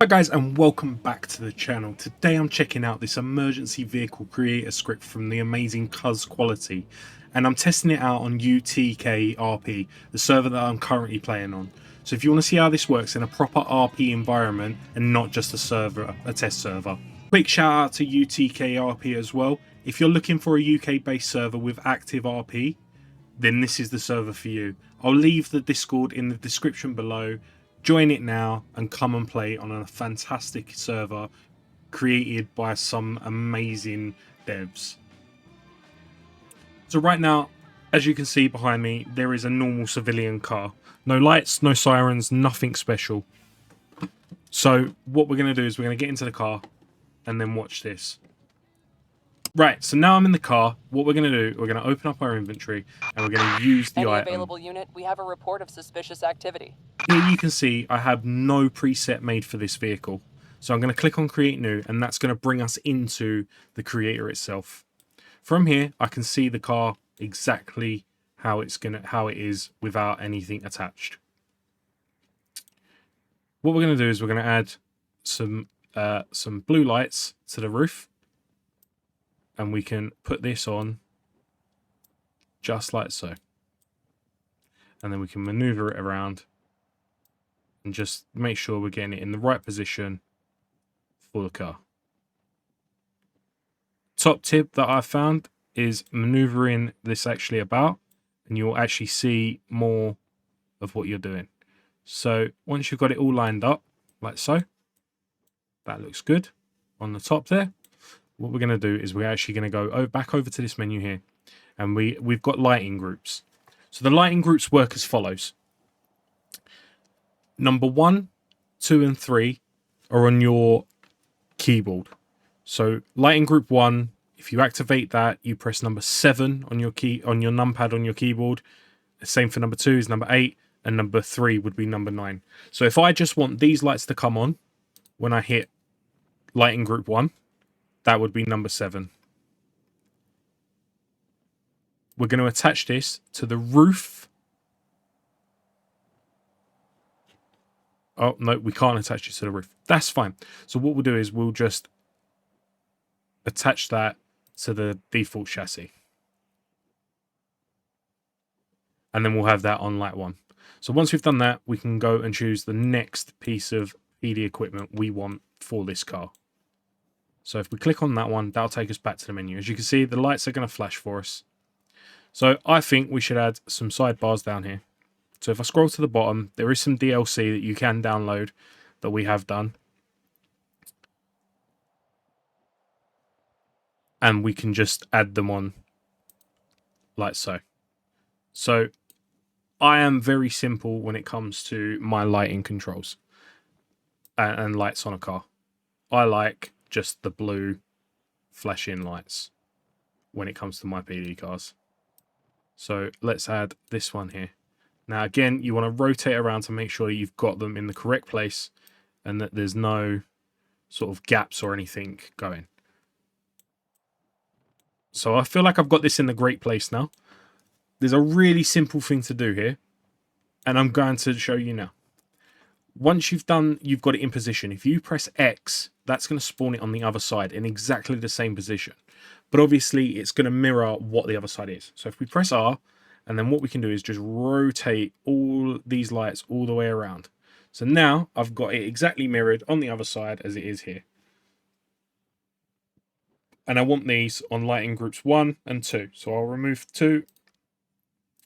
Hi guys, and welcome back to the channel. Today I'm checking out this emergency vehicle creator script from the amazing QbDork, and I'm testing it out on UTK RP, the server that I'm currently playing on. So if you want to see how this works in a proper RP environment and not just a test server. Quick shout out to UTK RP as well. If you're looking for a UK based server with active RP, then this is the server for you. I'll leave the Discord in the description below. Join it now and come and play on a fantastic server created by some amazing devs. So right now, as you can see behind me, there is a normal civilian car. No lights, no sirens, nothing special. So what we're going to do is we're going to get into the car and then watch this. Right, so now I'm in the car. What we're going to do, we're going to open up our inventory and we're going to use the item. Available unit, we have a report of suspicious activity. Here you can see I have no preset made for this vehicle. So I'm going to click on create new, and that's going to bring us into the creator itself. From here, I can see the car exactly how it is without anything attached. What we're going to do is we're going to add some blue lights to the roof. And we can put this on just like so. And then we can maneuver it around and just make sure we're getting it in the right position for the car. Top tip that I found is maneuvering this actually about, and you'll actually see more of what you're doing. So once you've got it all lined up like so, that looks good on the top there. What we're going to do is we're actually going to go back over to this menu here, and we've got lighting groups. So the lighting groups work as follows. Number 1, 2, and 3 are on your keyboard. So lighting group 1, if you activate that, you press number 7 on your numpad on your keyboard. Same for number 2 is number 8, and number 3 would be number 9. So if I just want these lights to come on when I hit lighting group 1, that would be number 7. We're going to attach this to the roof. Oh, no, we can't attach it to the roof. That's fine. So what we'll do is we'll just attach that to the default chassis. And then we'll have that on light 1. So once we've done that, we can go and choose the next piece of PD equipment we want for this car. So if we click on that one, that'll take us back to the menu. As you can see, the lights are going to flash for us. So I think we should add some sidebars down here. So if I scroll to the bottom, there is some DLC that you can download that we have done. And we can just add them on like so. So I am very simple when it comes to my lighting controls and lights on a car. I like just the blue flashing lights when it comes to my PD cars. So let's add this one here. Now again, you want to rotate around to make sure you've got them in the correct place and that there's no sort of gaps or anything going. So I feel like I've got this in the great place now. There's a really simple thing to do here, and I'm going to show you now. Once you've got it in position. If you press X, that's going to spawn it on the other side in exactly the same position. But obviously, it's going to mirror what the other side is. So if we press R, and then what we can do is just rotate all these lights all the way around. So now I've got it exactly mirrored on the other side as it is here. And I want these on lighting groups 1 and 2. So I'll remove 2,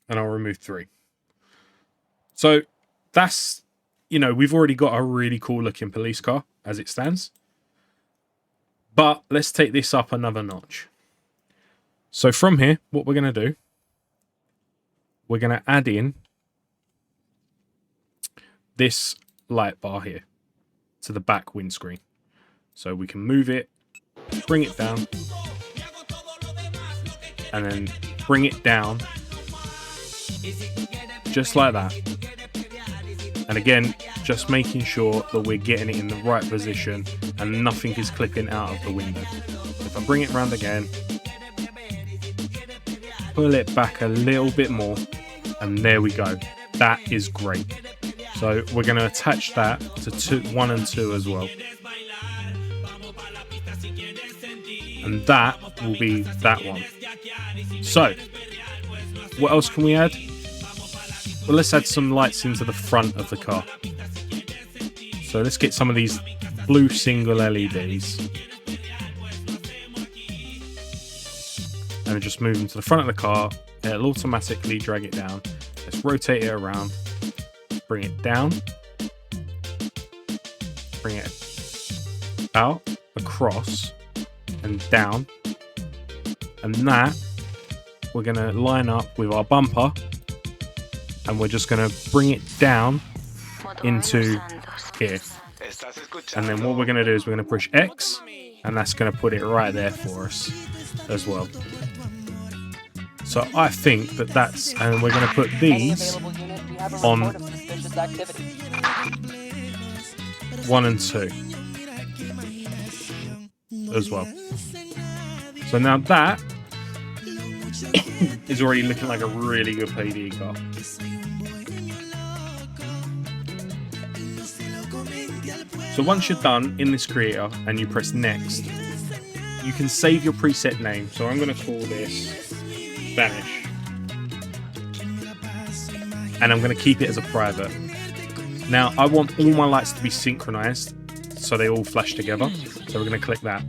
and I'll remove 3. So that's... You know, we've already got a really cool looking police car as it stands. But let's take this up another notch. So from here, what we're going to do, we're going to add in this light bar here to the back windscreen. So we can move it, bring it down, and then bring it down just like that. And again, just making sure that we're getting it in the right position and nothing is clipping out of the window. If I bring it around again, pull it back a little bit more, and there we go. That is great. So So we're going to attach that to 1 and 2 as well. And that will be that one. So what else can we add? Well, let's add some lights into the front of the car. So let's get some of these blue single LEDs. And just move them to the front of the car. It'll automatically drag it down. Let's rotate it around. Bring it down. Bring it out, across, and down. And that we're going to line up with our bumper. And we're just going to bring it down into here. And then what we're going to do is we're going to push X. And that's going to put it right there for us as well. So I think that that's... And we're going to put these on 1 and 2 as well. So now that is already looking like a really good PD car. So once you're done in this creator and you press next, you can save your preset name. So I'm going to call this Vanish. And I'm going to keep it as a private. Now I want all my lights to be synchronized so they all flash together. So we're going to click that.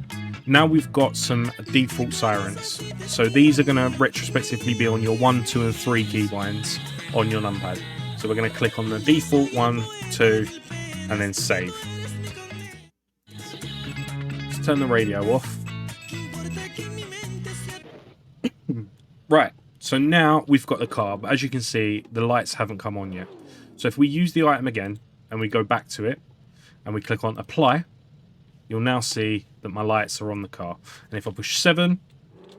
Now we've got some default sirens. So these are going to retrospectively be on your 1, 2, and 3 keybinds on your numpad. So we're going to click on the default 1, 2, and then save. Let's turn the radio off. Right, so now we've got the car, but as you can see, the lights haven't come on yet. So if we use the item again, and we go back to it, and we click on apply, you'll now see that my lights are on the car. And if I push 7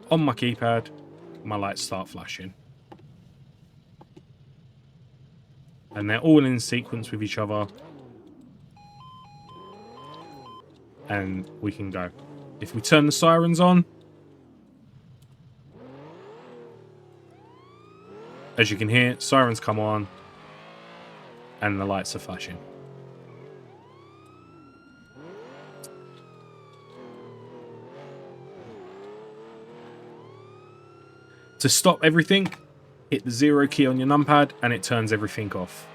on my keypad, my lights start flashing. And they're all in sequence with each other. And we can go. If we turn the sirens on, as you can hear, sirens come on and the lights are flashing. To stop everything, hit the 0 key on your numpad and it turns everything off.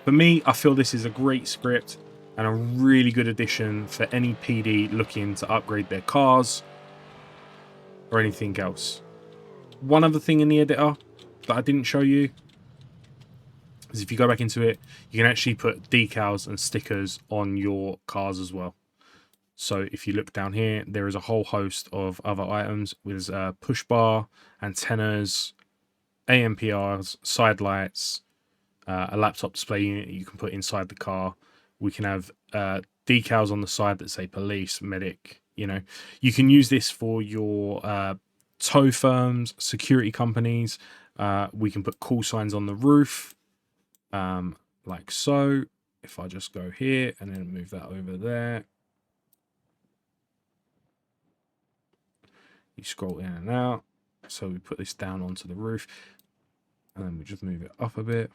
For me, I feel this is a great script and a really good addition for any PD looking to upgrade their cars or anything else. One other thing in the editor that I didn't show you is if you go back into it, you can actually put decals and stickers on your cars as well. So if you look down here, there is a whole host of other items with push bar, antennas, AMPRs, side lights, a laptop display unit you can put inside the car. We can have decals on the side that say police, medic. You know, you can use this for your tow firms, security companies. We can put call signs on the roof, like so. If I just go here and then move that over there. You scroll in and out. So we put this down onto the roof and then we just move it up a bit.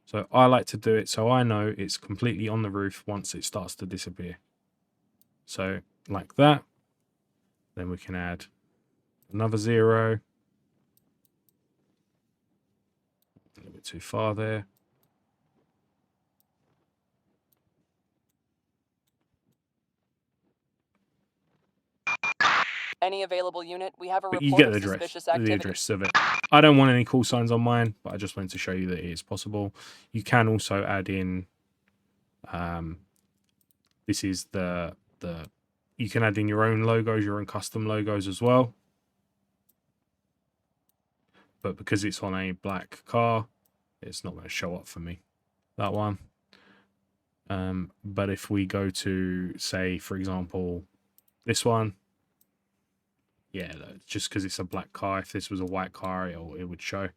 So I like to do it so I know it's completely on the roof once it starts to disappear. So like that. Then we can add another 0. A little bit too far there. Any available unit, we have a But report you get of the suspicious activity. address of it. I don't want any call signs on mine, but I just wanted to show you that it is possible. You can also add in, this is the you can add in your own logos, your own custom logos as well. But because it's on a black car, it's not going to show up for me, that one. But if we go to, say, for example, this one, yeah, just because it's a black car, if this was a white car, it would show.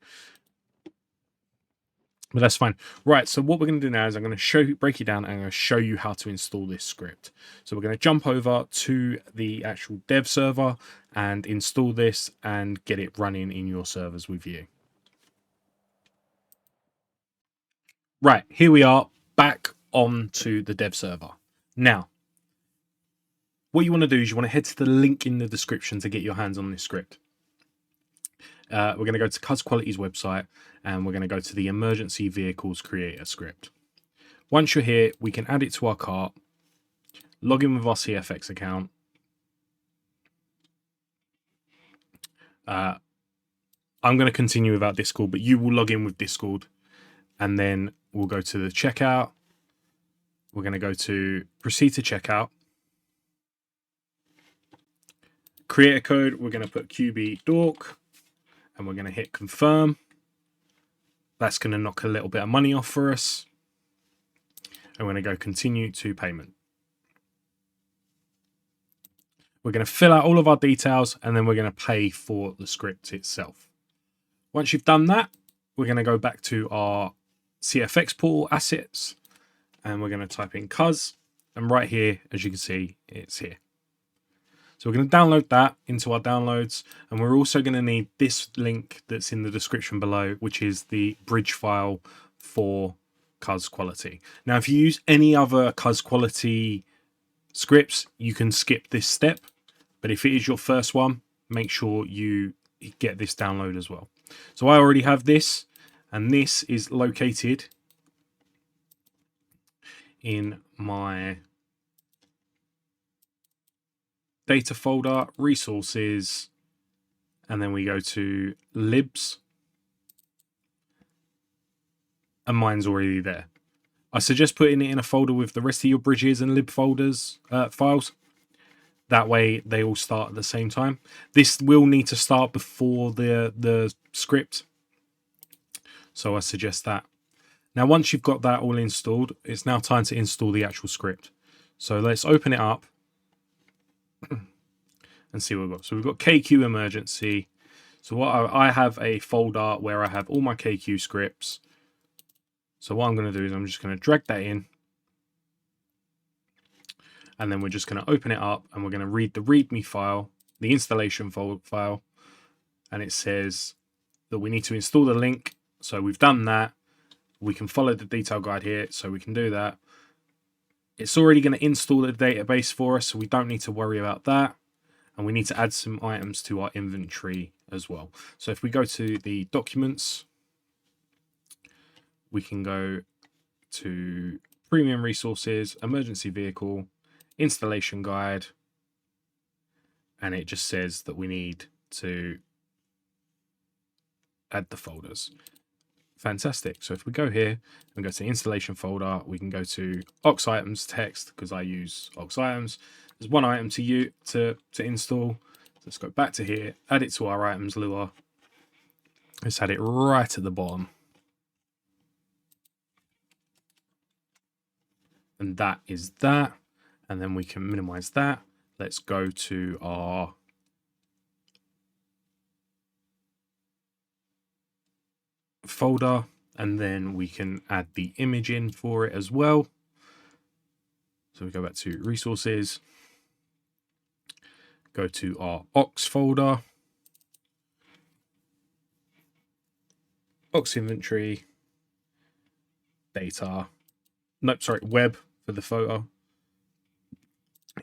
But that's fine. Right, so what we're going to do now is I'm going to break it down and I'm going to show you how to install this script. So we're going to jump over to the actual dev server and install this and get it running in your servers with you. Right, here we are back onto the dev server. Now, what you want to do is you want to head to the link in the description to get your hands on this script. We're going to go to QbQuality's website and we're going to go to the emergency vehicles creator script. Once you're here, we can add it to our cart, log in with our CFX account. I'm going to continue without Discord, but you will log in with Discord, and then we'll go to the checkout. We're going to go to proceed to checkout. Create a code. We're going to put QbDork, and we're going to hit confirm. That's going to knock a little bit of money off for us. And we're going to go continue to payment. We're going to fill out all of our details, and then we're going to pay for the script itself. Once you've done that, we're going to go back to our CFX portal assets, and we're going to type in cuz, and right here, as you can see, it's here. So we're going to download that into our downloads, and we're also going to need this link that's in the description below, which is the bridge file for QbQuality. Now, if you use any other QbQuality scripts, you can skip this step, but if it is your first one, make sure you get this download as well. So I already have this, and this is located in my data folder, resources, and then we go to libs, and mine's already there. I suggest putting it in a folder with the rest of your bridges and lib folders files. That way they all start at the same time. This will need to start before the script, so I suggest that. Now, once you've got that all installed, it's now time to install the actual script. So let's open it up and see what we've got. So we've got KQ emergency. So what I have a folder where I have all my KQ scripts. So what I'm going to do is I'm just going to drag that in, and then we're just going to open it up, and we're going to read the README file, the installation file, and it says that we need to install the link. So we've done that. We can follow the detail guide here, so we can do that. It's already going to install the database for us, so we don't need to worry about that. And we need to add some items to our inventory as well. So if we go to the documents, we can go to premium resources, emergency vehicle, installation guide, and it just says that we need to add the folders. Fantastic. So if we go here and go to the installation folder, we can go to Ox items text, because I use Ox items. There's one item to install. So let's go back to here, add it to our items lure. Let's add it right at the bottom. And that is that. And then we can minimize that. Let's go to our folder, and then we can add the image in for it as well. So we go back to resources, go to our Ox folder, Ox inventory, data, nope, sorry, web for the photo,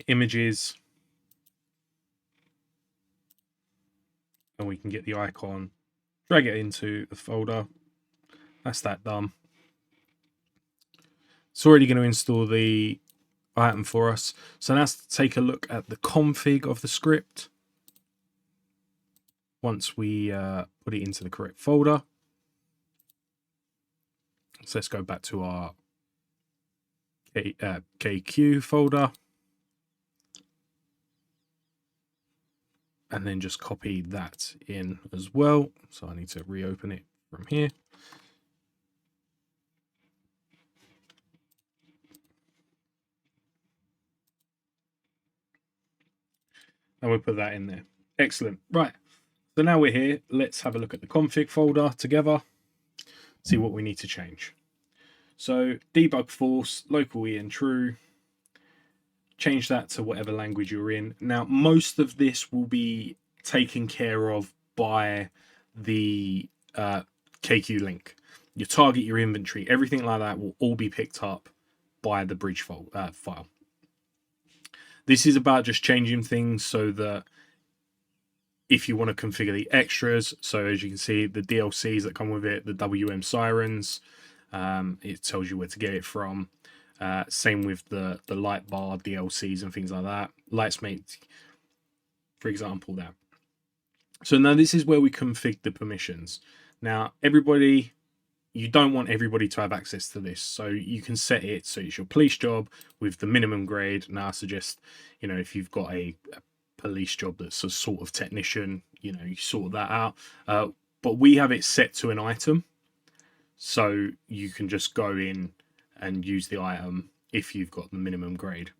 images, and we can get the icon, drag it into the folder. That's that done. It's already going to install the item for us. So now let's take a look at the config of the script. Once we put it into the correct folder. So let's go back to our KQ folder. And then just copy that in as well. So I need to reopen it from here. And we'll put that in there. Excellent. Right. So now we're here. Let's have a look at the config folder together. See what we need to change. So debug false, local en true. Change that to whatever language you're in. Now, most of this will be taken care of by the KQ link. your target, your inventory, everything like that will all be picked up by the bridge file. This is about just changing things so that if you want to configure the extras, so as you can see, the DLCs that come with it, the WM sirens, it tells you where to get it from. Same with the light bar DLCs and things like that. Lightsmate, for example, there. So now this is where we config the permissions. Now, everybody, you don't want everybody to have access to this. So you can set it so it's your police job with the minimum grade. Now I suggest, if you've got a police job that's a sort of technician, you sort that out. But we have it set to an item. So you can just go in and use the item if you've got the minimum grade.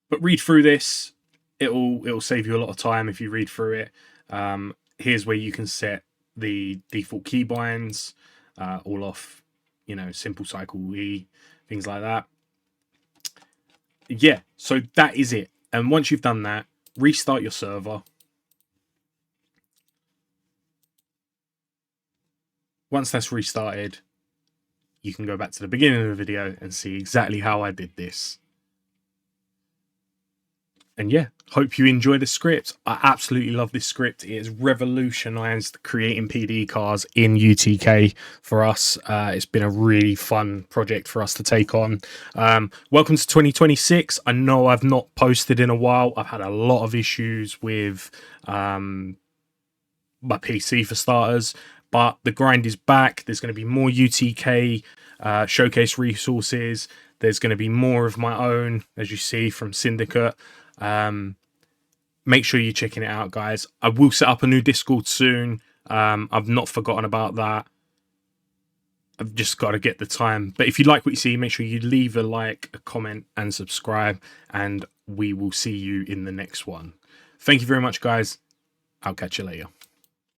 But read through this. It'll save you a lot of time if you read through it. Here's where you can set the default keybinds, all off, simple cycle E, things like that. Yeah, so that is it. And once you've done that, restart your server. Once that's restarted, you can go back to the beginning of the video and see exactly how I did this. And yeah, hope you enjoy the script. I absolutely love this script. It has revolutionized creating PD cars in UTK for us. It's been a really fun project for us to take on. Welcome to 2026. I know I've not posted in a while. I've had a lot of issues with my PC for starters, but the grind is back. There's going to be more UTK showcase resources. There's going to be more of my own, as you see, from Syndicate. Make sure you're checking it out, guys. I will set up a new Discord soon. I've not forgotten about that. I've just got to get the time. But if you like what you see, make sure you leave a like, a comment, and subscribe. And we will see you in the next one. Thank you very much, guys. I'll catch you later.